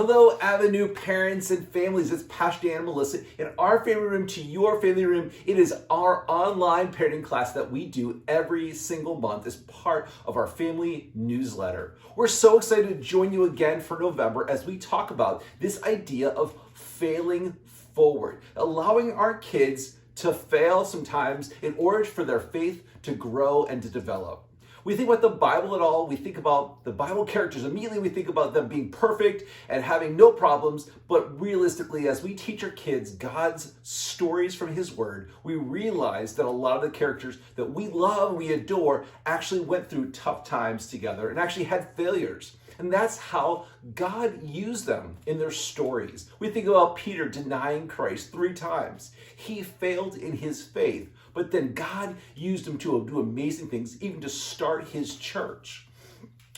Hello, Avenue parents and families. It's Pastor Dan and Melissa in our family room to your family room. It is our online parenting class that we do every single month as part of our family newsletter. We're so excited to join you again for November as we talk about this idea of failing forward, allowing our kids to fail sometimes in order for their faith to grow and to develop. We think about the Bible at all, we think about the Bible characters, immediately we think about them being perfect and having no problems, but realistically, as we teach our kids God's stories from His Word, we realize that a lot of the characters that we love, we adore, actually went through tough times together and actually had failures. And that's how God used them in their stories. We think about Peter denying Christ 3 times. He failed in his faith, but then God used him to do amazing things, even to start his church.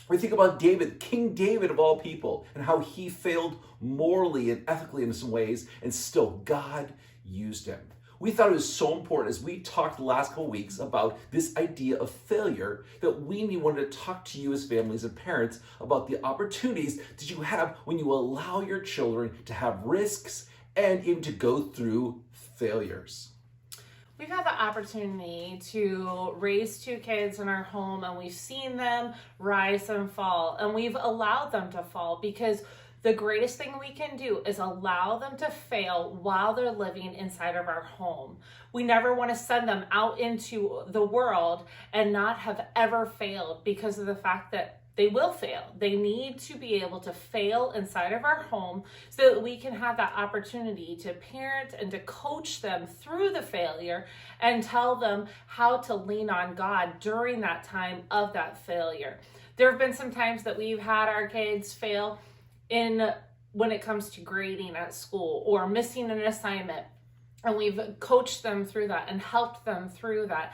We think about David, King David of all people, and how he failed morally and ethically in some ways, and still God used him. We thought it was so important as we talked the last couple weeks about this idea of failure that we wanted to talk to you as families and parents about the opportunities that you have when you allow your children to have risks and even to go through failures. We've had the opportunity to raise 2 kids in our home, and we've seen them rise and fall, and we've allowed them to fall because the greatest thing we can do is allow them to fail while they're living inside of our home. We never want to send them out into the world and not have ever failed because of the fact that they will fail. They need to be able to fail inside of our home so that we can have that opportunity to parent and to coach them through the failure and tell them how to lean on God during that time of that failure. There have been some times that we've had our kids fail when it comes to grading at school or missing an assignment. And we've coached them through that and helped them through that.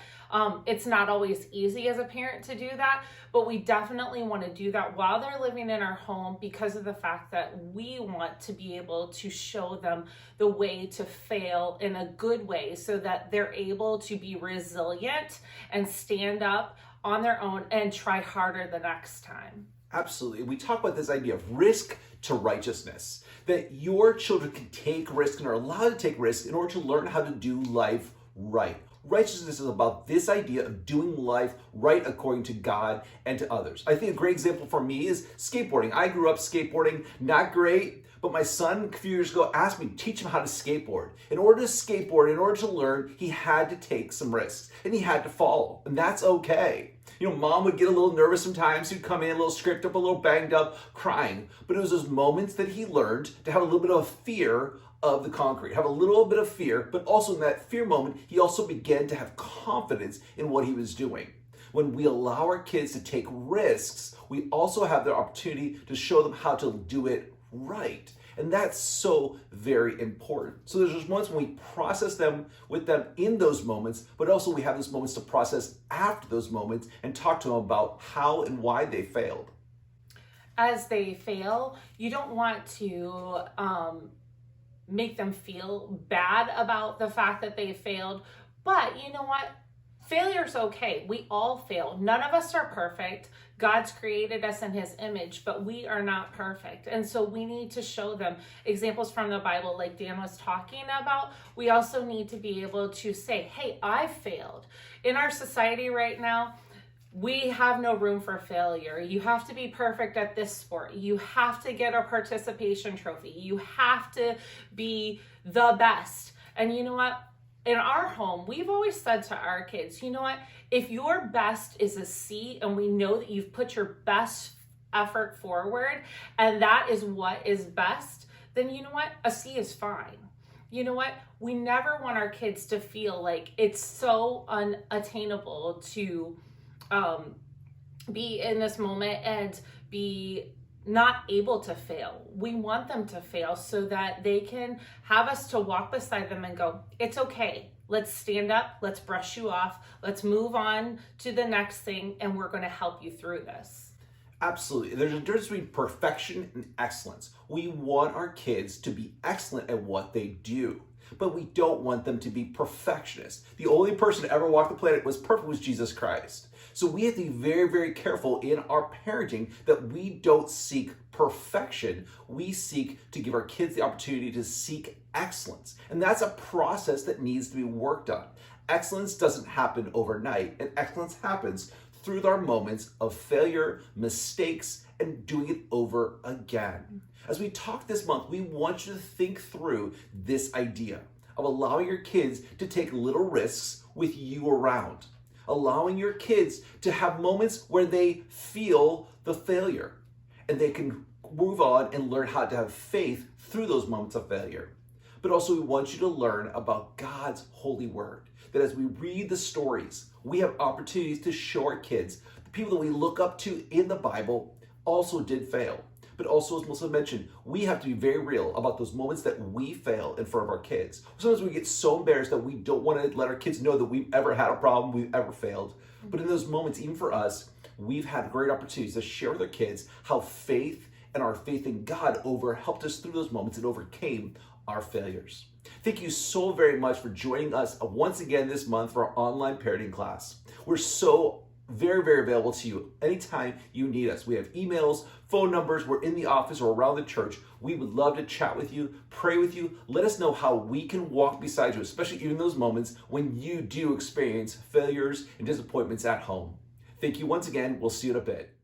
It's not always easy as a parent to do that, but we definitely want to do that while they're living in our home because of the fact that we want to be able to show them the way to fail in a good way so that they're able to be resilient and stand up on their own and try harder the next time. Absolutely. We talk about this idea of risk to righteousness, that your children can take risks and are allowed to take risks in order to learn how to do life right. Righteousness is about this idea of doing life right according to God and to others. I think a great example for me is skateboarding. I grew up skateboarding, not great, but my son a few years ago asked me to teach him how to skateboard. In order to skateboard, in order to learn, he had to take some risks and he had to fall, and that's okay. Mom would get a little nervous sometimes. He'd come in a little script up, a little banged up, crying. But it was those moments that he learned to have a little bit of fear of the concrete, have a little bit of fear, but also in that fear moment, he also began to have confidence in what he was doing. When we allow our kids to take risks, we also have the opportunity to show them how to do it right. And that's so very important. So there's those moments when we process them with them in those moments, but also we have those moments to process after those moments and talk to them about how and why they failed. As they fail, you don't want to make them feel bad about the fact that they failed, but you know what? Failure's okay. We all fail. None of us are perfect. God's created us in His image, but we are not perfect. And so we need to show them examples from the Bible like Dan was talking about. We also need to be able to say, hey, I failed. In our society right now, we have no room for failure. You have to be perfect at this sport. You have to get a participation trophy. You have to be the best. And you know what? In our home, we've always said to our kids, you know what? If your best is a C and we know that you've put your best effort forward and that is what is best, then you know what? A C is fine. You know what? We never want our kids to feel like it's so unattainable to be in this moment and be not able to fail. We want them to fail so that they can have us to walk beside them and go, it's okay. Let's stand up. Let's brush you off. Let's move on to the next thing. And we're going to help you through this. Absolutely. There's a difference between perfection and excellence. We want our kids to be excellent at what they do. but we don't want them to be perfectionists. The only person to ever walk the planet was perfect was Jesus Christ. So we have to be very, very careful in our parenting that we don't seek perfection. We seek to give our kids the opportunity to seek excellence. And that's a process that needs to be worked on. Excellence doesn't happen overnight, and excellence happens through our moments of failure, mistakes, and doing it over again. As we talk this month, we want you to think through this idea of allowing your kids to take little risks with you around, allowing your kids to have moments where they feel the failure and they can move on and learn how to have faith through those moments of failure. But also we want you to learn about God's holy word, that as we read the stories, we have opportunities to show our kids the people that we look up to in the Bible also did fail. But also, as Melissa mentioned, we have to be very real about those moments that we fail in front of our kids. Sometimes we get so embarrassed that we don't want to let our kids know that we've ever had a problem, we've ever failed. But in those moments, even for us, we've had great opportunities to share with our kids how faith and our faith in God helped us through those moments and overcame our failures. Thank you so very much for joining us once again this month for our online parenting class. We're so very, very available to you anytime you need us. We have emails, phone numbers, we're in the office or around the church. We would love to chat with you, pray with you, let us know how we can walk beside you, especially in those moments when you do experience failures and disappointments at home. Thank you once again. We'll see you in a bit.